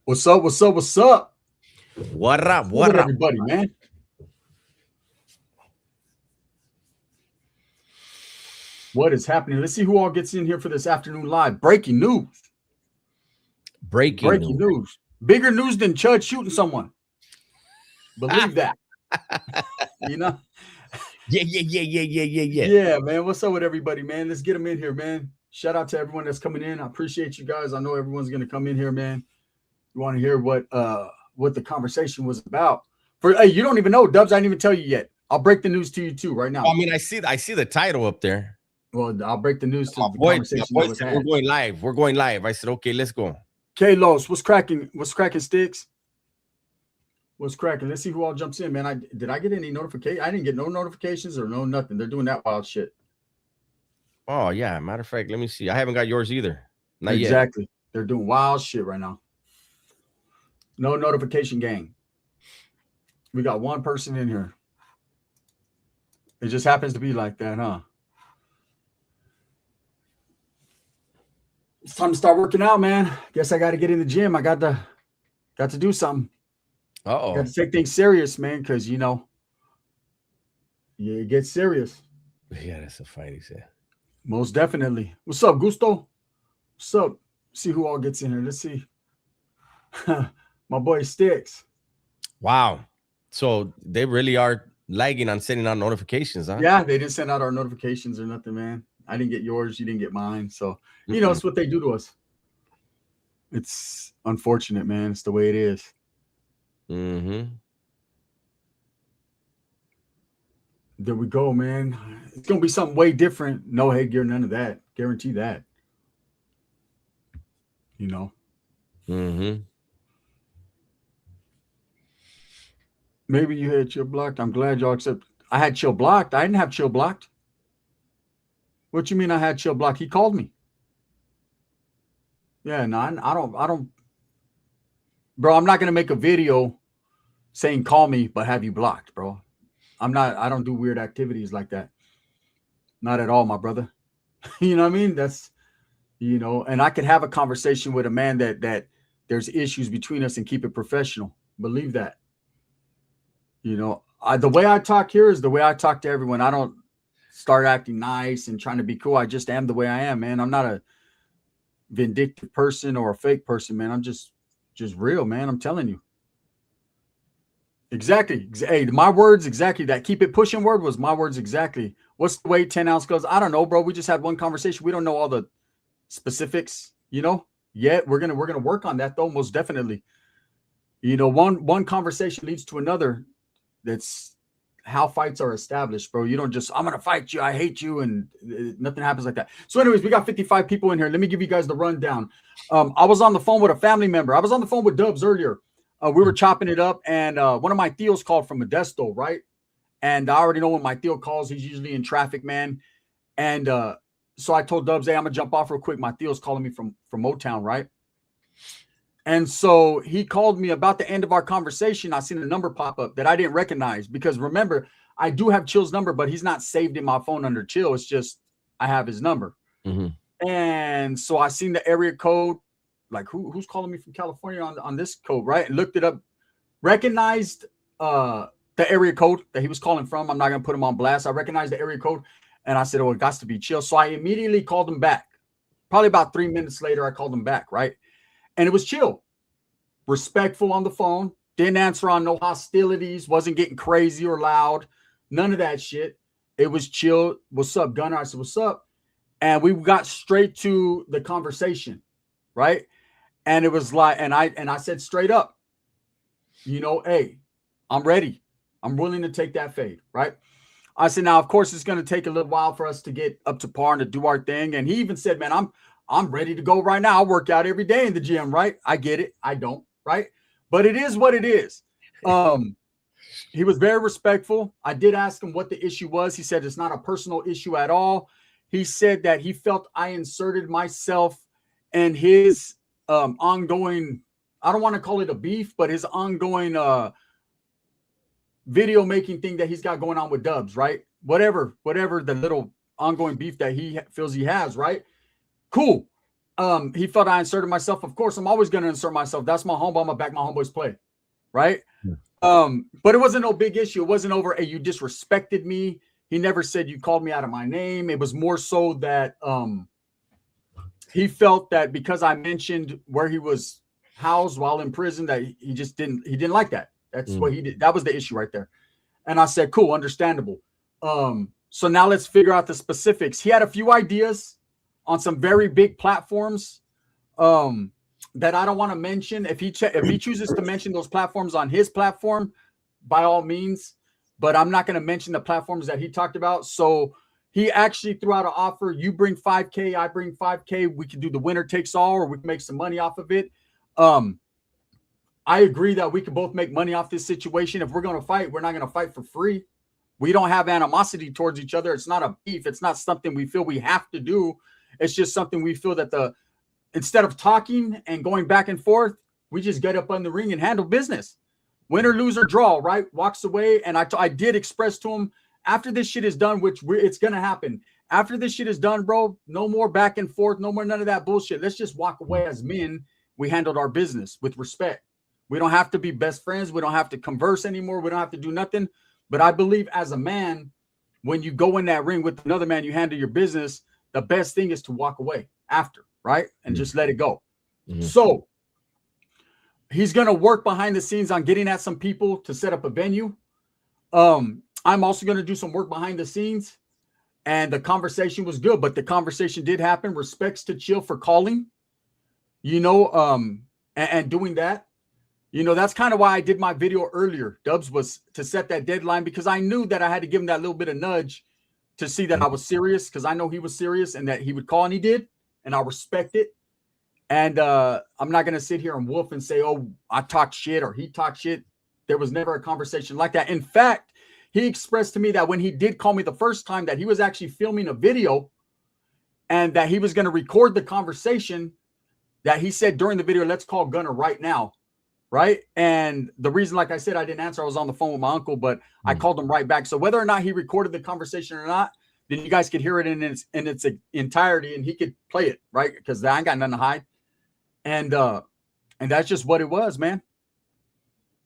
What's up? What's up? What's up? What up? What's with What up? everybody, man? What is happening? Let's see who all gets in here for this afternoon live. Breaking news. Breaking Breaking news. news. Bigger news than Chud shooting someone. Believe that. You know? Yeah. Yeah, man. What's up with everybody, man? Let's get them in here, man. Shout out to everyone that's coming in. I appreciate you guys. I know everyone's gonna come in here, man. You want to hear what the conversation was about. For hey, you don't even know, Dubs. I didn't even tell you yet. I'll break the news to you too right now. I mean, I see the title up there. Well, I'll break the news to My the my conversation boy that was said we're had. going live. We're going live. I said, okay, let's go. Kalos, what's cracking? What's cracking, Sticks? What's cracking? Let's see who all jumps in, man. Did I get any notification? I didn't get no notifications or no nothing. They're doing that wild shit. Oh yeah. Matter of fact, let me see. I haven't got yours either. Not yet. Exactly. They're doing wild shit right now. No notification gang. We got one person in here. It just happens to be like that, huh? It's time to start working out, man. Guess I got to get in the gym. I got to do something. Got Uh-oh. to take things serious, man, because yeah, it gets serious. Yeah, that's a fight, he said. Most definitely. What's up, Gusto? What's up? See who all gets in here. Let's see. My boy Sticks. Wow. So they really are lagging on sending out notifications, huh? Yeah, they didn't send out our notifications or nothing, man. I didn't get yours. You didn't get mine. So, Mm-mm. it's what they do to us. It's unfortunate, man. It's the way it is. Mm-hmm. There we go, man. It's going to be something way different. No headgear, none of that. Guarantee that. You know, Mm-hmm. maybe you had chill blocked. I'm glad y'all accept. I had chill blocked. I didn't have chill blocked. What you mean I had chill blocked? He called me. Yeah, no, I don't, bro. I'm not gonna make a video saying call me, but have you blocked, bro. I'm not. I don't do weird activities like that. Not at all, my brother. You know what I mean? And I could have a conversation with a man that there's issues between us and keep it professional. Believe that. The way I talk here is the way I talk to everyone. I don't start acting nice and trying to be cool. I just am the way I am, man. I'm not a vindictive person or a fake person, man. I'm just real, man. I'm telling you. Exactly. Hey, my words exactly. That keep it pushing word was my words exactly. What's the weight 10 ounce goes? I don't know, bro. We just had one conversation. We don't know all the specifics, Yet we're gonna work on that though, most definitely. One conversation leads to another. That's how fights are established, bro. You don't just, I'm gonna fight you, I hate you, and nothing happens like that. So, anyways, we got 55 people in here. Let me give you guys the rundown. I was on the phone with a family member. I was on the phone with Dubs earlier. We were chopping it up, and one of my Theos called from Modesto, right? And I already know when my Theo calls, he's usually in traffic, man. And so I told Dubs, hey, I'm gonna jump off real quick. My Theo's calling me from Motown, right? And so he called me about the end of our conversation. I seen a number pop up that I didn't recognize because remember, I do have Chill's number, but he's not saved in my phone under Chill. It's just I have his number. Mm-hmm. And so I seen the area code, like who's calling me from California on this code, right? And looked it up, recognized the area code that he was calling from. I'm not gonna put him on blast. I recognized the area code, and I said, "Oh, it got to be Chill." So I immediately called him back. Probably about 3 minutes later, I called him back, right? And it was Chill, respectful on the phone, didn't answer on no hostilities, wasn't getting crazy or loud, none of that shit. It was Chill. What's up, Gunner? I said, what's up? And we got straight to the conversation, right? And it was like, and I said straight up, hey, I'm ready. I'm willing to take that fade, right? I said, now, of course, it's going to take a little while for us to get up to par and to do our thing. And he even said, man, I'm ready to go right now. I work out every day in the gym, right? I get it. I don't, right? But it is what it is. He was very respectful. I did ask him what the issue was. He said it's not a personal issue at all. He said that he felt I inserted myself and his ongoing, I don't want to call it a beef, but his ongoing video making thing that he's got going on with Dubs, right? Whatever the little ongoing beef that he feels he has, right? Cool. He felt I inserted myself. Of course, I'm always going to insert myself. That's my homeboy. I'm going to back my homeboys play. Right. But it wasn't no big issue. It wasn't over. Hey, you disrespected me. He never said you called me out of my name. It was more so that he felt that because I mentioned where he was housed while in prison, that he didn't like that. That's what he did. That was the issue right there. And I said, cool, understandable. So now let's figure out the specifics. He had a few ideas on some very big platforms that I don't want to mention. If he chooses to mention those platforms on his platform, by all means, but I'm not going to mention the platforms that he talked about. So he actually threw out an offer. You bring 5K, I bring 5K. We can do the winner takes all, or we can make some money off of it. I agree that we can both make money off this situation. If we're going to fight, we're not going to fight for free. We don't have animosity towards each other. It's not a beef. It's not something we feel we have to do. It's just something we feel that instead of talking and going back and forth, we just get up on the ring and handle business. Win or lose or draw, right? Walks away. And I did express to him, after this shit is done, which it's going to happen. After this shit is done, bro, no more back and forth. No more none of that bullshit. Let's just walk away as men. We handled our business with respect. We don't have to be best friends. We don't have to converse anymore. We don't have to do nothing. But I believe as a man, when you go in that ring with another man, you handle your business, the best thing is to walk away after, right? And just let it go. So he's going to work behind the scenes on getting at some people to set up a venue. I'm also going to do some work behind the scenes. And the conversation was good, but the conversation did happen. Respects to Chill for calling, and doing that. That's kind of why I did my video earlier, Dubs, was to set that deadline, because I knew that I had to give him that little bit of nudge to see that I was serious, because I know he was serious and that he would call, and he did, and I respect it. And I'm not going to sit here and wolf and say, oh, I talked shit or he talked shit. There was never a conversation like that. In fact, he expressed to me that when he did call me the first time, that he was actually filming a video and that he was going to record the conversation, that he said during the video, let's call Gunner right now. Right. And the reason, like I said, I didn't answer, I was on the phone with my uncle, but I called him right back. So whether or not he recorded the conversation or not, then you guys could hear it in its entirety and he could play it. Right. Because I ain't got nothing to hide. And that's just what it was, man.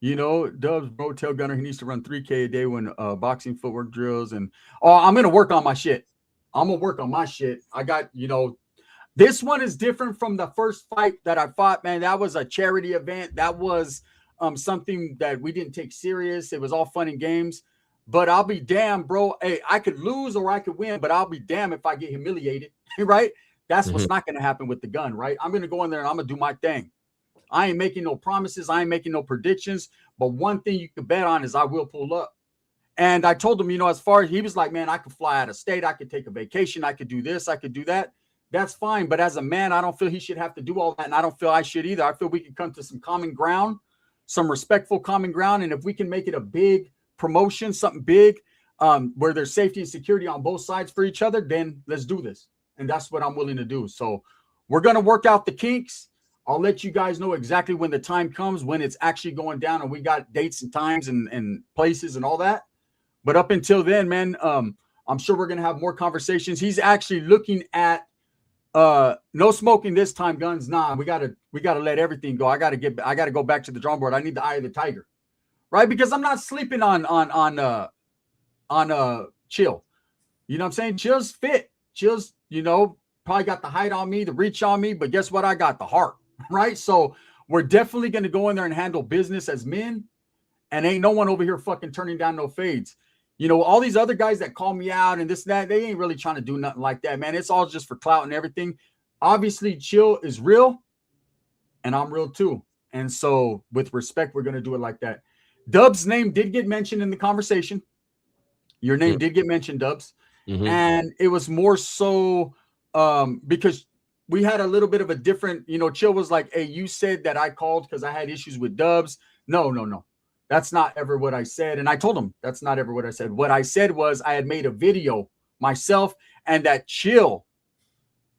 Dubs, bro, tell Gunner he needs to run 3K a day when boxing footwork drills. And I'm going to work on my shit. I'm going to work on my shit. I got, this one is different from the first fight that I fought, man. That was a charity event. That was something that we didn't take serious. It was all fun and games. But I'll be damned, bro. Hey, I could lose or I could win, but I'll be damned if I get humiliated, right? That's what's not going to happen with the gun, right? I'm going to go in there and I'm going to do my thing. I ain't making no promises. I ain't making no predictions. But one thing you can bet on is I will pull up. And I told him, as far as he was like, man, I could fly out of state. I could take a vacation. I could do this. I could do that. That's fine. But as a man, I don't feel he should have to do all that. And I don't feel I should either. I feel we can come to some common ground, some respectful common ground. And if we can make it a big promotion, something big, where there's safety and security on both sides for each other, then let's do this. And that's what I'm willing to do. So we're going to work out the kinks. I'll let you guys know exactly when the time comes, when it's actually going down, and we got dates and times and places and all that. But up until then, man, I'm sure we're going to have more conversations. He's actually looking at no smoking this time, guns. Nah, we gotta let everything go. I gotta go back to the drawing board. I need the eye of the tiger, right? Because I'm not sleeping on Chill. You know what I'm saying? Chill's fit. Chill's, probably got the height on me, the reach on me, but guess what? I got the heart, right? So we're definitely gonna go in there and handle business as men, and ain't no one over here fucking turning down no fades. All these other guys that call me out and this and that, they ain't really trying to do nothing like that, man. It's all just for clout and everything. Obviously, Chill is real, and I'm real too. And so, with respect, we're going to do it like that. Dubs' name did get mentioned in the conversation. Your name did get mentioned, Dubs. And it was more so because we had a little bit of a different, Chill was like, hey, you said that I called because I had issues with Dubs. No. That's not ever what I said. And I told him that's not ever what I said. What I said was I had made a video myself, and that Chill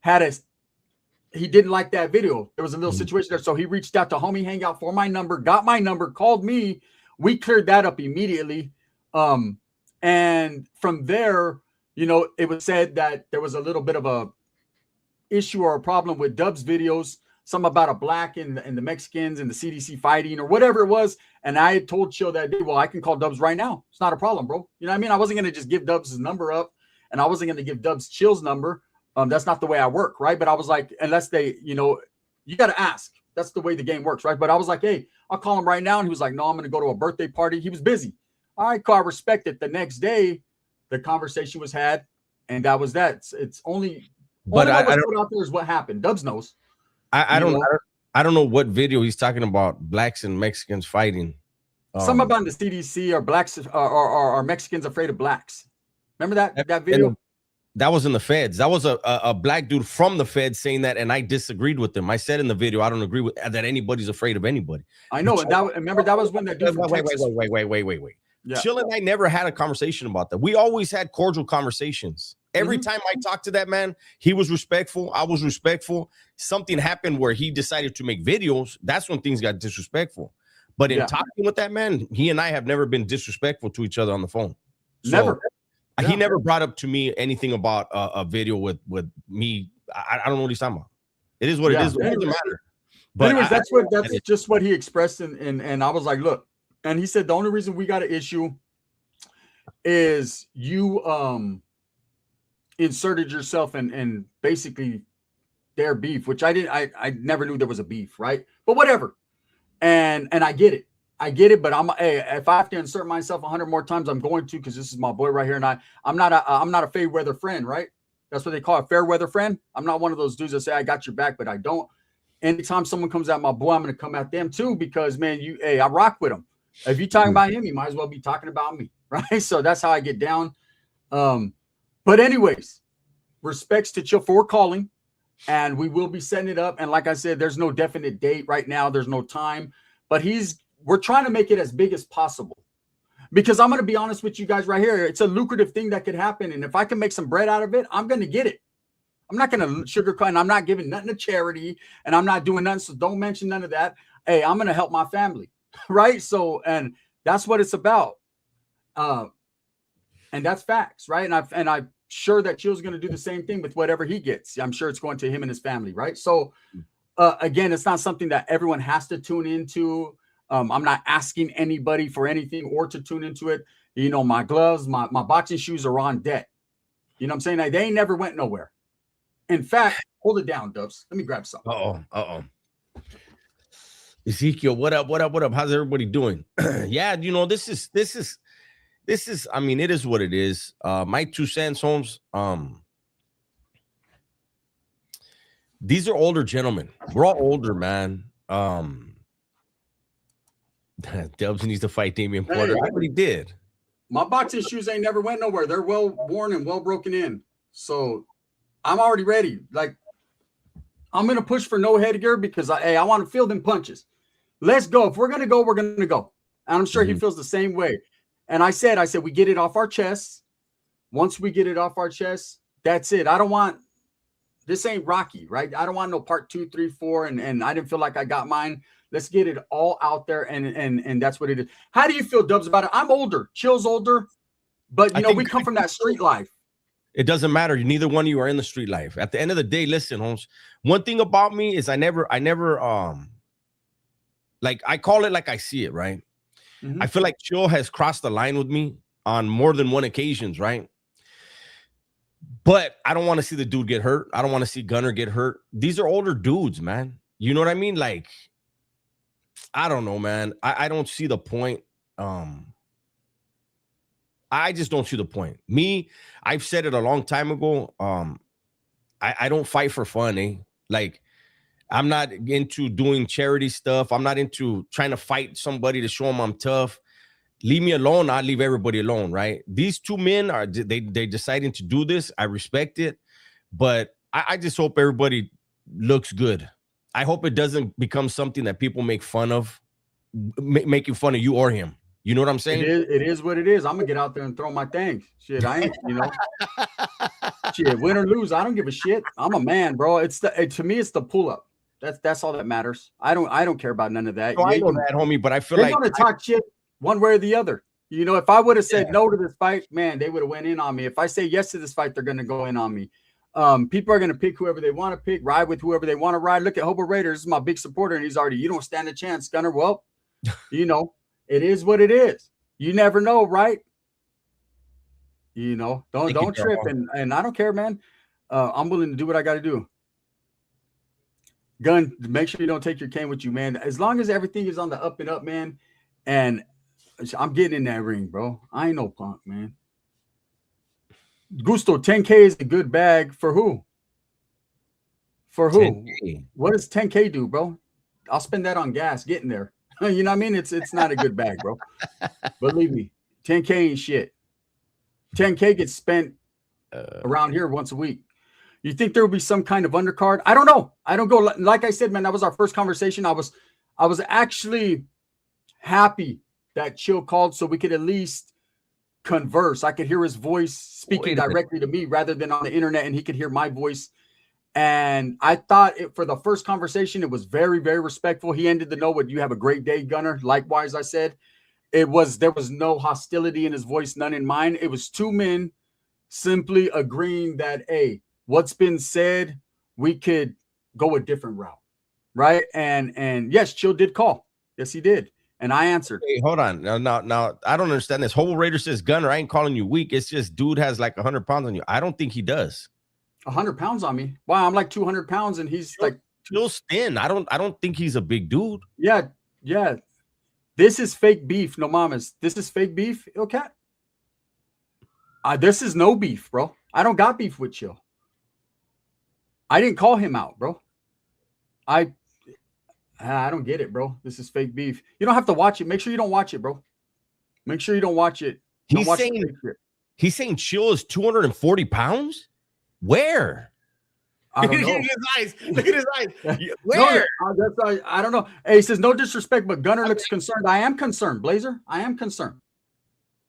he didn't like that video. There was a little situation there. So he reached out to Homie Hangout for my number, got my number, called me. We cleared that up immediately. And from there, it was said that there was a little bit of issue or a problem with Dub's videos, something about a black and the Mexicans and the CDC fighting or whatever it was. And I had told Chill that day, well, I can call Dubs right now. It's not a problem, bro. You know what I mean? I wasn't going to just give Dubs' number up, and I wasn't going to give Dubs Chill's number. That's not the way I work, right? But I was like, unless they, you know, you got to ask. That's the way the game works, right? But I was like, hey, I'll call him right now. And he was like, no, I'm going to go to a birthday party. He was busy. All right, I respect it. The next day, the conversation was had, and that was that. It's only, but I don't put out there is what happened. Dubs knows. I don't know what video he's talking about. Blacks and Mexicans fighting. Some about the CDC or blacks or Mexicans afraid of blacks. Remember that video? That was in the feds. That was a black dude from the feds saying that, and I disagreed with him. I said in the video, I don't agree with that anybody's afraid of anybody. I know, and remember that was when that dude. Wait. Yeah. Chill and I never had a conversation about that. We always had cordial conversations. Every time I talked to that man, he was respectful. I was respectful. Something happened where he decided to make videos. That's when things got disrespectful. But in talking with that man, he and I have never been disrespectful to each other on the phone. Never. He never brought up to me anything about a video with me. I don't know what he's talking about. It is what it is. It doesn't matter. But anyways, that's just what he expressed, and I was like, look, and he said the only reason we got an issue is you inserted yourself and basically their beef, which I never knew there was a beef, right? But whatever. And I get it. But if I have to insert myself 100 more times, I'm going to, because this is my boy right here. And I'm not a fair weather friend, right? That's what they call a fair weather friend. I'm not one of those dudes that say I got your back, but I don't. Anytime someone comes at my boy, I'm going to come at them too, because man, I rock with him. If you're talking about him, you might as well be talking about me, right? So that's how I get down. But anyways, respects to Chill for calling, and we will be setting it up. And like I said, there's no definite date right now. There's no time, but we're trying to make it as big as possible, because I'm going to be honest with you guys right here. It's a lucrative thing that could happen. And if I can make some bread out of it, I'm going to get it. I'm not going to sugarcoat, and I'm not giving nothing to charity, and I'm not doing nothing. So don't mention none of that. Hey, I'm going to help my family. Right. So, and that's what it's about. And that's facts. Right. And I'm sure that Chill's going to do the same thing with whatever he gets. I'm sure it's going to him and his family. Right. So, again, it's not something that everyone has to tune into. I'm not asking anybody for anything or to tune into it. You know, my gloves, my boxing shoes are on deck. You know what I'm saying? They ain't never went nowhere. In fact, hold it down, Dubs. Let me grab something. Uh-oh. Ezekiel, what up? How's everybody doing? Yeah, you know, this is, I mean, it is what it is. My 2 cents, Holmes. These are older gentlemen. We're all older, man. Dubs needs to fight Damian Porter. I already did. My boxing shoes ain't never went nowhere. They're well worn and well broken in. So I'm already ready. Like, I'm going to push for no headgear because I want to feel them punches. Let's go. If we're going to go, we're going to go. And I'm sure he feels the same way. And I said, we get it off our chests. Once we get it off our chests, that's it. This ain't Rocky, right? I don't want no part 2, 3, 4. And I didn't feel like I got mine. Let's get it all out there. And that's what it is. How do you feel, Dubs, about it? I'm older. Chill's older. But, you know, we come from that street life. It doesn't matter. Neither one of you are in the street life. At the end of the day, listen, Holmes, one thing about me is I never, like, I call it like I see it, right? Mm-hmm. I feel like Chill has crossed the line with me on more than one occasions, right? But I don't want to see the dude get hurt. I don't want to see Gunner get hurt. These are older dudes, man. You know what I mean? Like, I don't know, man. I don't see the point. I just don't see the point. Me, I've said it a long time ago. I don't fight for fun, eh? Like, I'm not into doing charity stuff. I'm not into trying to fight somebody to show them I'm tough. Leave me alone. I'll leave everybody alone, right? These 2 men they're deciding to do this. I respect it, but I just hope everybody looks good. I hope it doesn't become something that people make fun of, making fun of you or him. You know what I'm saying? It is what it is. I'm gonna get out there and throw my things. Shit, I ain't, you know. Shit, win or lose, I don't give a shit. I'm a man, bro. To me, it's the pull up. That's all that matters. I don't care about none of that. No, I know that, homie, but I feel like they're gonna talk shit one way or the other. You know, if I would have said no to this fight, man, they would have went in on me. If I say yes to this fight, they're gonna go in on me. People are going to pick whoever they want to pick, ride with whoever they want to ride. Look at Hobo Raiders, my big supporter, and he's already, you don't stand a chance, Gunner. Well, you know, it is what it is. You never know, right? You know, don't trip. And I don't care, man. I'm willing to do what I got to do. Gun, make sure you don't take your cane with you, man. As long as everything is on the up and up, man. And I'm getting in that ring, bro. I ain't no punk, man. Gusto, 10K is a good bag for who? For who? 10K. What does 10K do, bro? I'll spend that on gas getting there. You know what I mean? It's not a good bag, bro. Believe me, 10K ain't shit. 10K gets spent around here once a week. You think there will be some kind of undercard? I don't know. I don't go. Like I said, man, that was our first conversation. I was actually happy that Chill called so we could at least converse. I could hear his voice speaking directly to me rather than on the internet, and he could hear my voice. And I thought for the first conversation, it was very, very respectful. He ended the note with, "You have a great day, Gunner." Likewise, I said, there was no hostility in his voice, none in mine. It was two men simply agreeing that, hey, what's been said, we could go a different route, right? And yes, Chill did call. Yes, he did. And I answered. Hey, hold on. Now, I don't understand this. Hobo Raider says, Gunner, I ain't calling you weak. It's just dude has like 100 pounds on you. I don't think he does. 100 pounds on me? Wow, I'm like 200 pounds and he's like Chill's thin. I don't think he's a big dude. Yeah. This is fake beef, no mamas. This is fake beef, okay? This is no beef, bro. I don't got beef with Chill. I didn't call him out, bro. I don't get it, bro. This is fake beef. You don't have to watch it. Make sure you don't watch it, bro. Make sure you don't watch it. He's saying Chill is 240 pounds? Where? I don't know. Look at his eyes. Where? No, I don't know. Hey, he says, no disrespect, but Gunner looks concerned. I am concerned, Blazer. I am concerned,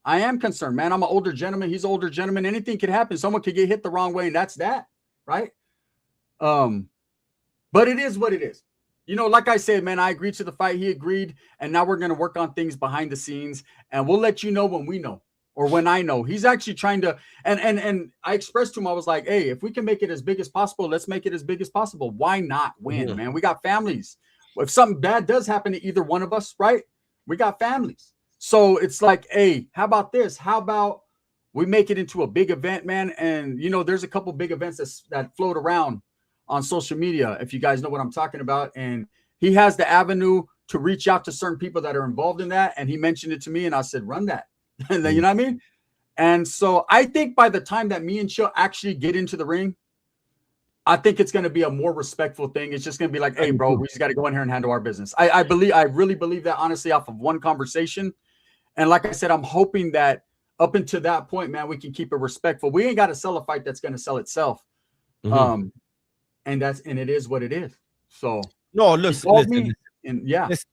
man. I'm an older gentleman. He's an older gentleman. Anything could happen. Someone could get hit the wrong way, and that's that, right? But it is what it is. You know, like I said, man, I agreed to the fight. He agreed. And now we're going to work on things behind the scenes. And we'll let you know when we know or when I know. He's actually trying to. And I expressed to him, I was like, hey, if we can make it as big as possible, let's make it as big as possible. Why not win, man? We got families. If something bad does happen to either one of us, right? We got families. So it's like, hey, how about this? How about we make it into a big event, man? And, you know, there's a couple big events that float around on social media, if you guys know what I'm talking about. And he has the avenue to reach out to certain people that are involved in that. And he mentioned it to me and I said, run that. And then, you know what I mean? And so I think by the time that me and Chill actually get into the ring, I think it's going to be a more respectful thing. It's just going to be like, hey, bro, we just got to go in here and handle our business. I really believe that, honestly, off of one conversation. And like I said, I'm hoping that up until that point, man, we can keep it respectful. We ain't got to sell a fight that's going to sell itself. And it is what it is. So no, listen. And yeah, listen,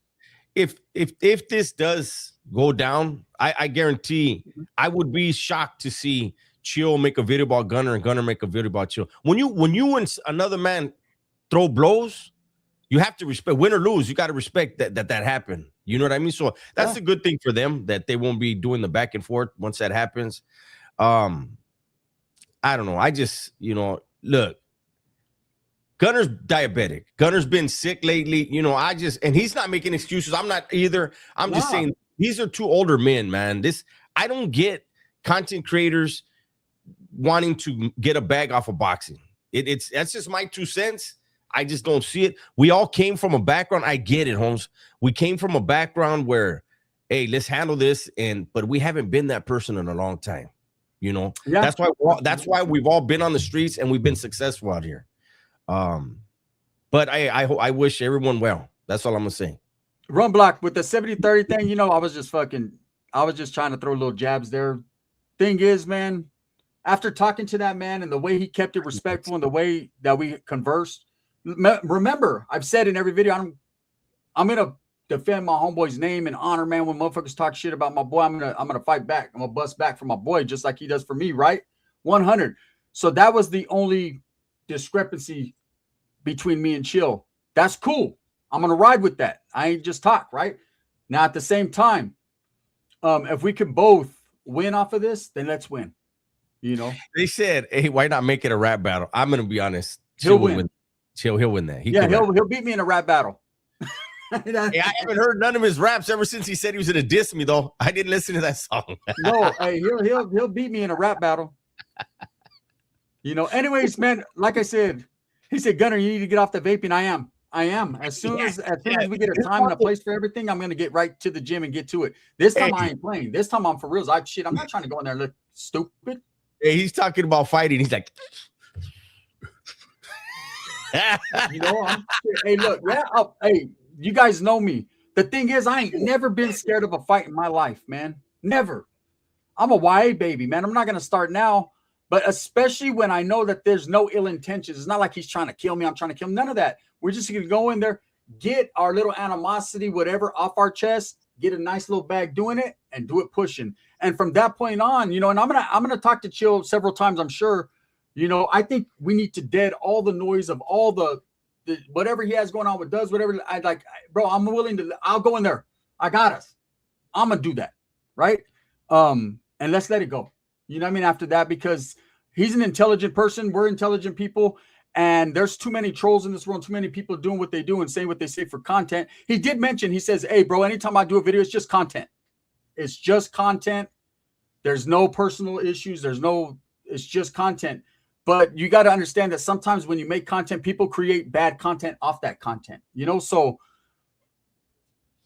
if this does go down, I guarantee I would be shocked to see Chill make a video about Gunner and Gunner make a video about Chill. When you and another man throw blows, you have to respect, win or lose. You got to respect that happened. You know what I mean? So that's a good thing for them that they won't be doing the back and forth once that happens. I don't know. I just, look. Gunner's diabetic. Gunner's been sick lately. And he's not making excuses. I'm not either. I'm just saying these are two older men, man. I don't get content creators wanting to get a bag off of boxing. That's just my 2 cents. I just don't see it. We all came from a background. I get it, Holmes. We came from a background where, hey, let's handle this. But we haven't been that person in a long time. That's why we've all been on the streets and we've been successful out here. But I wish everyone well. That's all I'm gonna say. Run Block with the 70-30 thing, I was just trying to throw little jabs there. Thing is, man, after talking to that man and the way he kept it respectful and the way that we conversed, remember, I've said in every video, I'm gonna defend my homeboy's name and honor, man. When motherfuckers talk shit about my boy, I'm gonna fight back. I'm gonna bust back for my boy just like he does for me, right? 100. So that was the only discrepancy between me and Chill. That's cool. I'm gonna ride with that. I ain't just talk, right? Now at the same time, if we can both win off of this, then let's win. You know, They said, "Hey, why not make it a rap battle?" I'm gonna be honest. he'll win. He'll win that. He'll beat me in a rap battle. Hey, I haven't heard none of his raps ever since he said he was gonna diss me, though. I didn't listen to that song. No, hey, he'll beat me in a rap battle. You know, anyways, man, like I said, he said, Gunner, you need to get off the vaping. I am. As soon as we get a time and a place for everything, I'm gonna get right to the gym and get to it. This time I ain't playing. This time I'm for reals. I'm not trying to go in there and look stupid. Hey, he's talking about fighting. He's like, you know, hey, look, hey, you guys know me. The thing is, I ain't never been scared of a fight in my life, man. Never. I'm a YA baby, man. I'm not gonna start now, but especially when I know that there's no ill intentions. It's not like he's trying to kill me. I'm trying to kill him. None of that. We're just gonna go in there, get our little animosity, whatever, off our chest, get a nice little bag doing it, and do it pushing. And from that point on, you know, and I'm gonna talk to Chill several times, I'm sure. You know, I think we need to dead all the noise of all the whatever he has going on with Dubs, whatever. I like, bro, I'm willing to. I'll go in there. I got us. I'm gonna do that, right? And let's let it go. You know what I mean? After that, because he's an intelligent person. We're intelligent people. And there's too many trolls in this world, too many people doing what they do and saying what they say for content. He did mention, he says, hey, bro, anytime I do a video, it's just content. It's just content. There's no personal issues. It's just content. But you got to understand that sometimes when you make content, people create bad content off that content, you know? So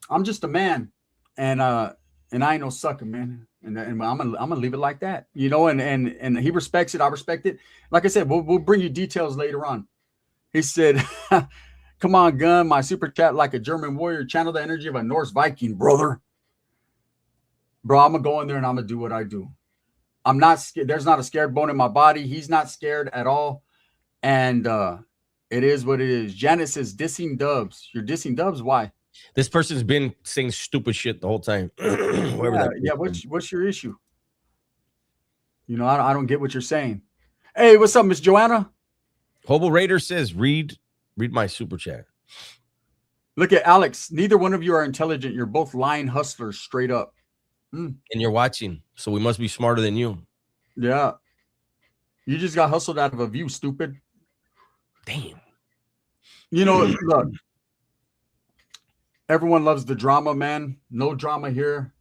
I'm just a man, and I ain't no sucker, man. And I'm gonna leave it like that, you know. And he respects it. I respect it. Like I said, we'll bring you details later on. He said, "Come on, Gun, my super chat like a German warrior. Channel the energy of a Norse Viking, brother. Bro, I'm gonna go in there and I'm gonna do what I do. I'm not scared. There's not a scared bone in my body. He's not scared at all. And it is what it is." Janet says, "Dissing Dubs. You're dissing Dubs. Why?" This person's been saying stupid shit the whole time. Yeah. What's your issue? You know, I don't get what you're saying. Hey, what's up, Miss Joanna? Hobo Raider says, read my super chat. Look at Alex. Neither one of you are intelligent. You're both lying hustlers, straight up. And you're watching, so we must be smarter than you. Yeah. You just got hustled out of a view, stupid. Damn. You know, look. Everyone loves the drama, man. No drama here.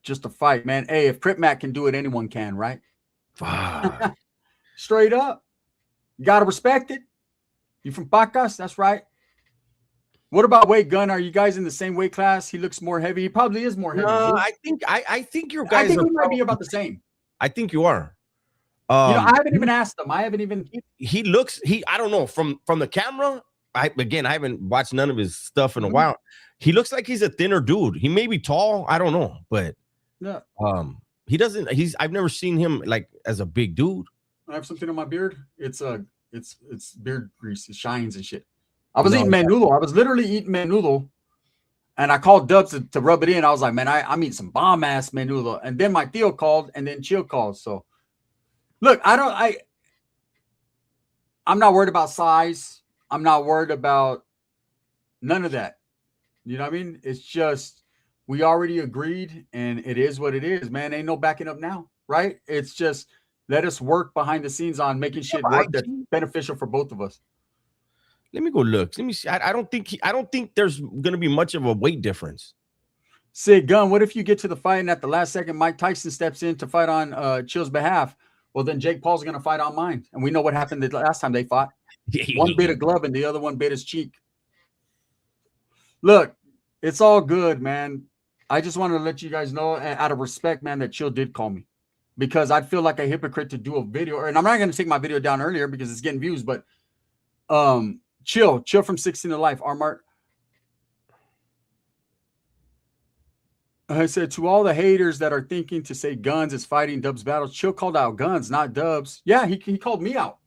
Just a fight, man. Hey, if Crip Mac can do it, anyone can, right? Straight up. You got to respect it. You from Pacas? That's right. What about weight, Gun? Are you guys in the same weight class? He looks more heavy. He probably is more heavy. I think your guys. I think we might be about the same. I think you are. You know, I haven't even asked him. I haven't even. He looks. I don't know from the camera. I haven't watched none of his stuff in a while. He looks like he's a thinner dude. He may be tall. I don't know, but yeah. He doesn't. I've never seen him like as a big dude. I have something on my beard. It's beard grease. It shines and shit. I was eating menudo. I was literally eating menudo, and I called Dubs to rub it in. I was like, man, I'm eating some bomb ass menudo. And then my Theo called, and then Chill called. So, look, I'm not worried about size. I'm not worried about none of that. You know what I mean? It's just we already agreed, and it is what it is, man. Ain't no backing up now, right? It's just let us work behind the scenes on making shit work that's beneficial for both of us. Let me go look. Let me see. I don't think there's gonna be much of a weight difference. Say, Gun, what if you get to the fight and at the last second Mike Tyson steps in to fight on Chill's behalf? Well, then Jake Paul's gonna fight on mine. And we know what happened the last time they fought. One bit a glove and the other one bit his cheek. Look, it's all good, man. I just wanted to let you guys know, out of respect, man, that Chill did call me. Because I'd feel like a hypocrite to do a video. And I'm not gonna take my video down earlier because it's getting views, but Chill from 16 to Life, Armart. I said, to all the haters that are thinking to say Guns is fighting Dubs battles, Chill called out Guns, not Dubs. Yeah, he called me out.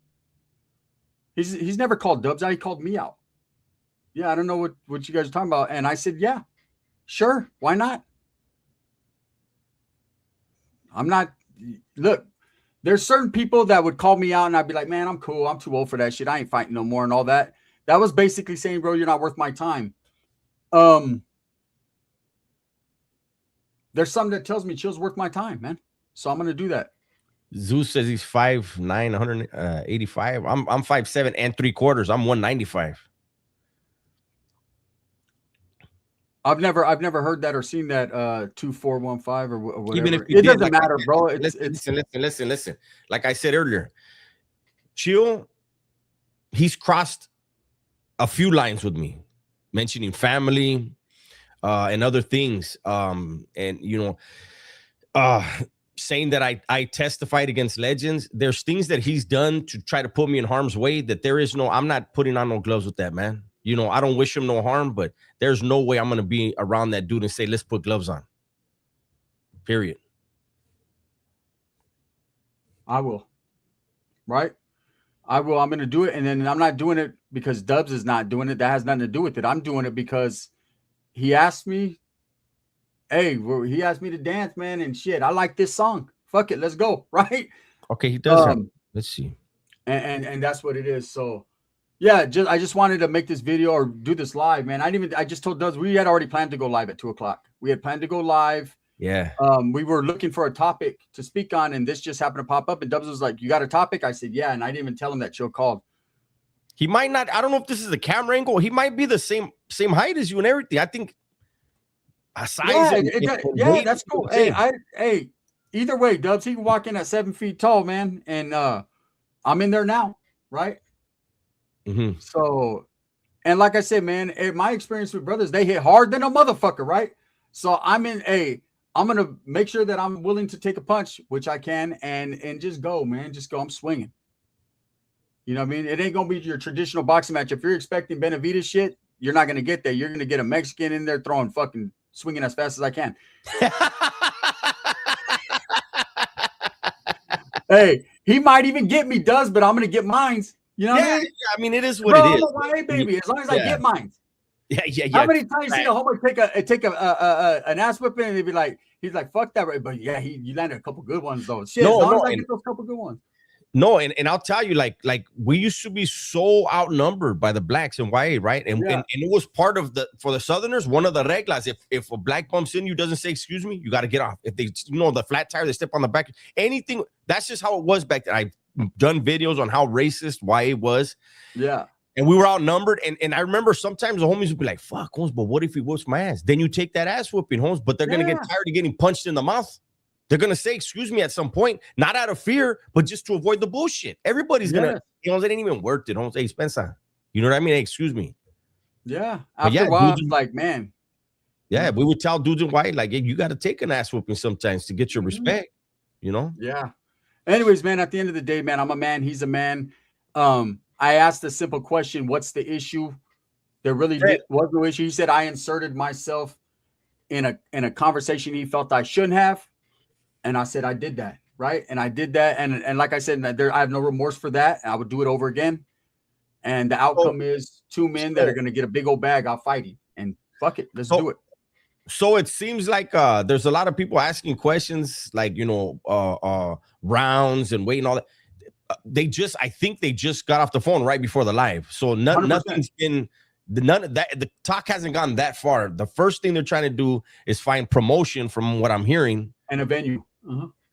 He's never called Dubs out. He called me out. Yeah, I don't know what you guys are talking about. And I said, yeah, sure. Why not? I'm not. Look, there's certain people that would call me out and I'd be like, man, I'm cool. I'm too old for that shit. I ain't fighting no more and all that. That was basically saying, bro, you're not worth my time. There's something that tells me Chill's worth my time, man. So I'm going to do that. Zeus says he's 5'9", 185. I'm 5'7" and 3/4. I'm 195. I've never heard that or seen that 2415 or whatever. Even if it doesn't like matter, bro. Listen. Like I said earlier, Chill, he's crossed a few lines with me, mentioning family and other things. And saying that I testified against legends. There's things that he's done to try to put me in harm's way that I'm not putting on no gloves with that, man. I don't wish him no harm, but there's no way I'm going to be around that dude and say, let's put gloves on. Period. I will. Right? I will. I'm going to do it. And then I'm not doing it because Dubs is not doing it. That has nothing to do with it. I'm doing it because he asked me, he asked me to dance, man, and shit. I like this song. Fuck it. Let's go. Right? Okay, he does. Let's see. And that's what it is. So, yeah, I just wanted to make this video or do this live, man. I just told Dubs we had already planned to go live at 2:00. We had planned to go live. Yeah. We were looking for a topic to speak on, and this just happened to pop up. And Dubs was like, "You got a topic?" I said, "Yeah," and I didn't even tell him that Chill called. He might not. I don't know if this is the camera angle. He might be the same height as you and everything. I think. Yeah, that's cool. Hey, either way, Dubs, he can walk in at 7 feet tall, man, and I'm in there now, right? Mm-hmm. So, and like I said, man, my experience with brothers, they hit hard than a motherfucker, right? So I'm gonna make sure that I'm willing to take a punch, which I can, and just go, man. Just go. I'm swinging. You know what I mean? It ain't gonna be your traditional boxing match. If you're expecting Benavidez shit, you're not gonna get there. You're gonna get a Mexican in there throwing fucking swinging as fast as I can. Hey, he might even get me, but I'm gonna get mines. You know what I mean? I mean, it is what it is. Hey, baby, as long as I get mines. Yeah. How many times you see a homie take an ass whipping and they'd be like, he's like, fuck that, right? But yeah, you landed a couple good ones though. Shit, as long as I get those couple good ones. No, and I'll tell you, like we used to be so outnumbered by the blacks in YA, right? And it was part of for the Southerners, one of the reglas. If a black bumps in you, doesn't say excuse me, you got to get off. If they, the flat tire, they step on the back, anything. That's just how it was back then. I've done videos on how racist YA was. Yeah. And we were outnumbered. And I remember sometimes the homies would be like, fuck, Holmes, but what if he whoops my ass? Then you take that ass whooping, Holmes, but they're going to get tired of getting punched in the mouth. They're going to say, excuse me, at some point, not out of fear, but just to avoid the bullshit. Everybody's going to, they didn't even work it, Holmes. Hey, Spencer, you know what I mean? Hey, excuse me. Yeah. After a while, I was like, man. Yeah, we would tell dudes in white, like, hey, you got to take an ass whooping sometimes to get your respect, Yeah. Anyways, man, at the end of the day, man, I'm a man. He's a man. I asked a simple question. What's the issue? There really was no issue. He said, I inserted myself in a conversation he felt I shouldn't have. And I said, I did that. Right. And I did that. And like I said, I have no remorse for that. I would do it over again. And the outcome is two men that are going to get a big old bag out fighting. And fuck it. Let's do it. So it seems like there's a lot of people asking questions like, rounds and weight and all that. I think they just got off the phone right before the live. So nothing's been, the talk hasn't gone that far. The first thing they're trying to do is find promotion from what I'm hearing. And a venue.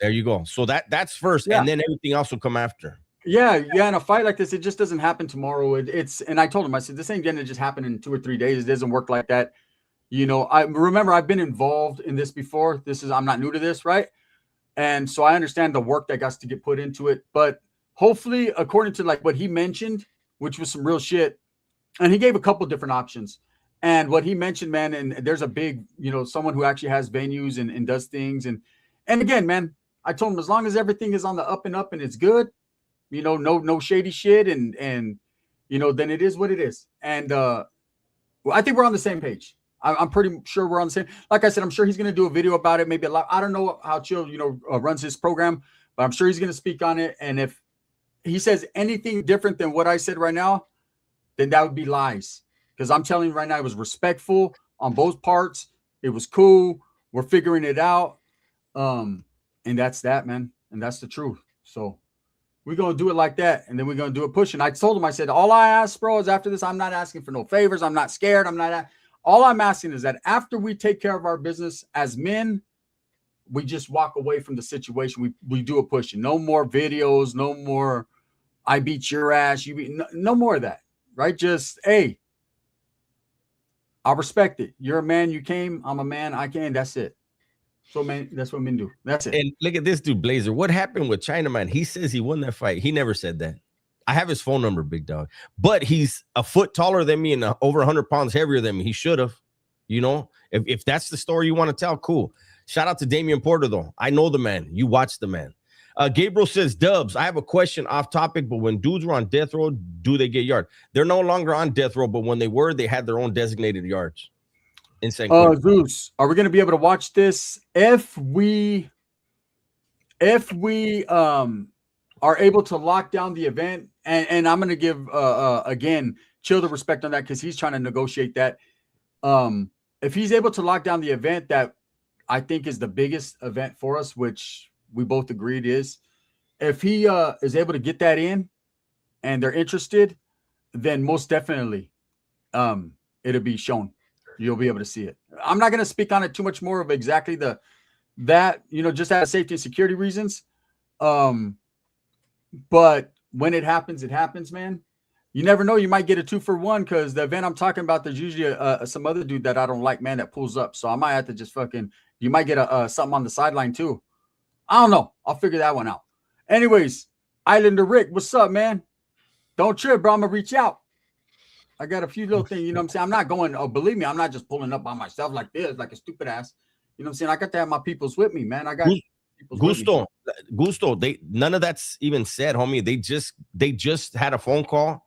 There you go. So that's first, and then everything else will come after. Yeah. In a fight like this, it just doesn't happen tomorrow. And I told him, I said, this ain't gonna just happen in 2 or 3 days. It doesn't work like that. I remember I've been involved in this before. I'm not new to this, right? And so I understand the work that got to get put into it. But hopefully, according to like what he mentioned, which was some real shit, and he gave a couple different options. And what he mentioned, man, and there's a big, someone who actually has venues and does things. And again, man, I told him as long as everything is on the up and up and it's good, no shady shit, and then it is what it is. And I think we're on the same page. I'm pretty sure we're on the same. Like I said, I'm sure he's going to do a video about it. Maybe a lot. I don't know how Chill, runs his program, but I'm sure he's going to speak on it. And if he says anything different than what I said right now, then that would be lies. Because I'm telling you right now, it was respectful on both parts. It was cool. We're figuring it out. And that's that, man. And that's the truth. So we're going to do it like that. And then we're going to do it pushing. I told him, I said, all I ask, bro, is after this, I'm not asking for no favors. I'm not scared. All I'm asking is that after we take care of our business as men, we just walk away from the situation. We do a pushing. No more videos. No more. I beat your ass. You beat. No more of that. Right? Just hey. I respect it. You're a man. You came. I'm a man. I can. That's it. So man, that's what men do. That's it. And look at this dude, Blazer. What happened with Chinaman? He says he won that fight. He never said that. I have his phone number, big dog. But he's a foot taller than me and over 100 pounds heavier than me. He should have. You know, if that's the story you want to tell, cool. Shout out to Damian Porter, though. I know the man. You watch the man. Gabriel says, Dubs, I have a question off topic, but when dudes were on death row, do they get yard? They're no longer on death row, but when they were, they had their own designated yards. Insane. Zeus, are we going to be able to watch this if we are able to lock down the event? And I'm going to give again Chill the respect on that because he's trying to negotiate that. If he's able to lock down the event that I think is the biggest event for us, which we both agreed is, if he is able to get that in and they're interested, then most definitely it'll be shown. You'll be able to see it. I'm not going to speak on it too much more of exactly that, just out of safety and security reasons. But when it happens, man. You never know. You might get a 2-for-1 because the event I'm talking about, there's usually some other dude that I don't like, man, that pulls up. So I might have to just you might get something on the sideline too. I don't know. I'll figure that one out. Anyways, Islander Rick, what's up, man? Don't trip, bro. I'm going to reach out. I got a few little things, you know what I'm saying? I'm not going, believe me, I'm not just pulling up by myself like this, like a stupid ass. You know what I'm saying? I got to have my peoples with me, man. I got Gusto. None of that's even said, homie. They just had a phone call.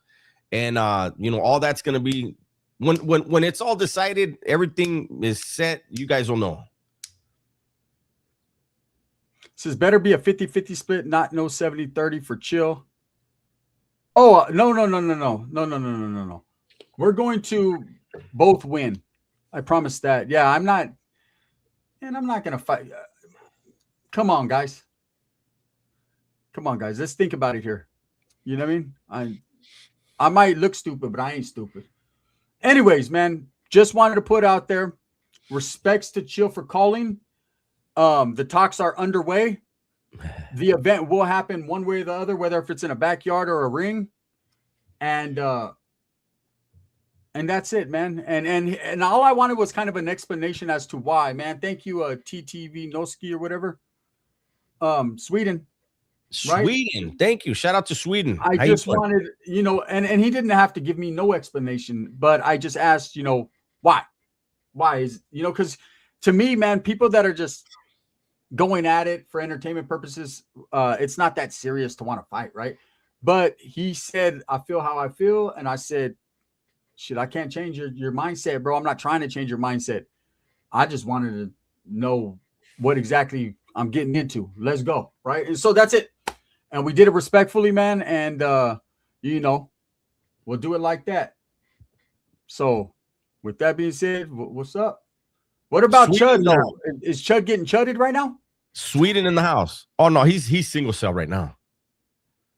And all that's gonna be when it's all decided, everything is set. You guys will know. It says better be a 50-50 split, not no 70-30 for Chill. Oh no. We're going to both win. I promise that. Yeah, I'm not gonna fight. Come on, guys. Let's think about it here. You know what I mean? I might look stupid, but I ain't stupid. Anyways, man, just wanted to put out there respects to Chill for calling. The talks are underway. The event will happen one way or the other, whether if it's in a backyard or a ring. And that's it, man. And all I wanted was kind of an explanation as to why, man. Thank you, TTV Noski or whatever. Sweden. Right? Sweden. Thank you. Shout out to Sweden. I just wanted, and he didn't have to give me no explanation, but I just asked, why? Why is, because to me, man, people that are just going at it for entertainment purposes, it's not that serious to want to fight, right? But he said, I feel how I feel. And I said, shit, I can't change your mindset, bro. I'm not trying to change your mindset. I just wanted to know what exactly I'm getting into. Let's go. Right. And so that's it. And we did it respectfully, man. And, we'll do it like that. So with that being said, what's up? What about Chud, though? Is Chud getting chudded right now? Sweden in the house. Oh, no, he's single cell right now.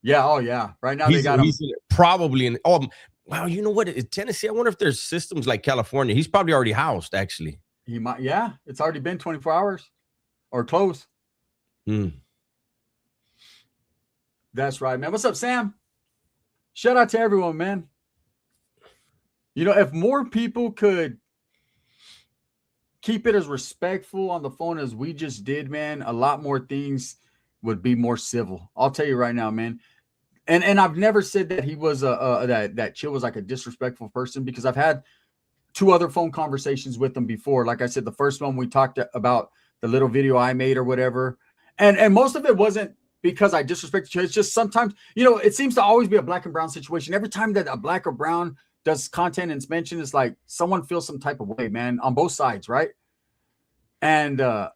Yeah. Oh, yeah. Right now they got him. Probably in. Oh, wow. You know what? In Tennessee, I wonder if there's systems like California. He's probably already housed, actually. He might. Yeah. It's already been 24 hours or close. That's right, man. What's up, Sam? Shout out to everyone, man. If more people could keep it as respectful on the phone as we just did, man, a lot more things would be more civil. I'll tell you right now, man. And I've never said that he was that Chill was like a disrespectful person, because I've had 2 other phone conversations with him before. Like I said, the first one we talked about the little video I made or whatever. And most of it wasn't because I disrespect Chill. It's just sometimes, it seems to always be a black and brown situation. Every time that a black or brown does content and it's mentioned, it's like someone feels some type of way, man, on both sides, right? And I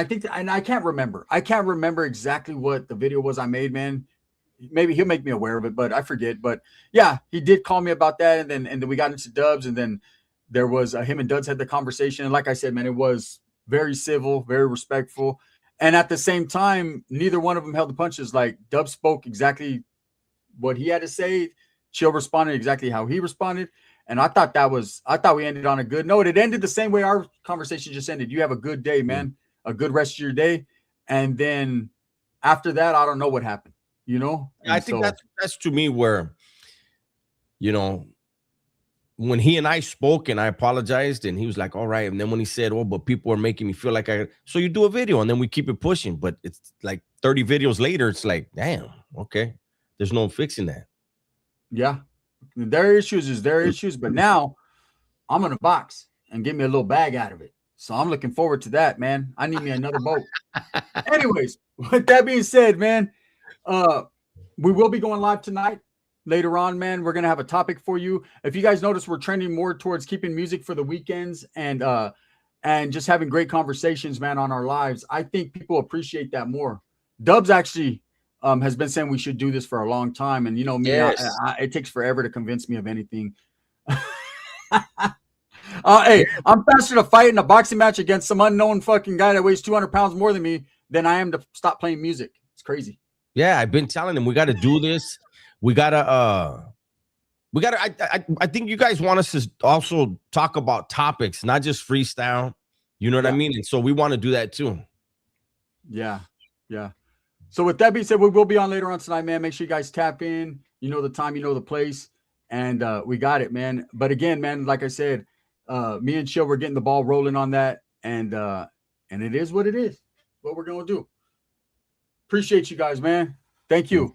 think, and I can't remember exactly what the video was I made, man. Maybe he'll make me aware of it, but I forget. But yeah, he did call me about that, and then we got into Dubs, and then there was him and Dubs had the conversation, and like I said, man, it was very civil, very respectful, and at the same time, neither one of them held the punches. Like Dubs spoke exactly what he had to say. Chill responded exactly how he responded, and I thought we ended on a good note. It ended the same way our conversation just ended. You have a good day, man. a good rest of your day. And then after that, I don't know what happened, you know? And I think that's to me where, you know, when he and I spoke and I apologized and he was like, all right. And then when he said, oh, but people are making me feel like so you do a video and then we keep it pushing. But it's like 30 videos later, it's like, damn, okay. There's no fixing that. Yeah. Their issues is their issues. But now I'm going to box and get me a little bag out of it. So I'm looking forward to that, man. I need me another boat. Anyways, with that being said, man, we will be going live tonight. Later on, man, we're going to have a topic for you. If you guys notice, we're trending more towards keeping music for the weekends and just having great conversations, man, on our lives. I think people appreciate that more. Dubs actually has been saying we should do this for a long time. And, you know, me, yes. it takes forever to convince me of anything. Hey, I'm faster to fight in a boxing match against some unknown fucking guy that weighs 200 pounds more than me than I am to stop playing music. It's crazy. Yeah, I've been telling him we got to do this. We gotta I think you guys want us to also talk about topics, not just freestyle. You know what I mean? And so we want to do that too. Yeah. Yeah. So with that being said, we will be on later on tonight, man. Make sure you guys tap in. You know the time, you know the place. And we got it, man. But again, man, like I said, me and Chill, we're getting the ball rolling on that. And it is what it is. What we're gonna do. Appreciate you guys, man. Thank you.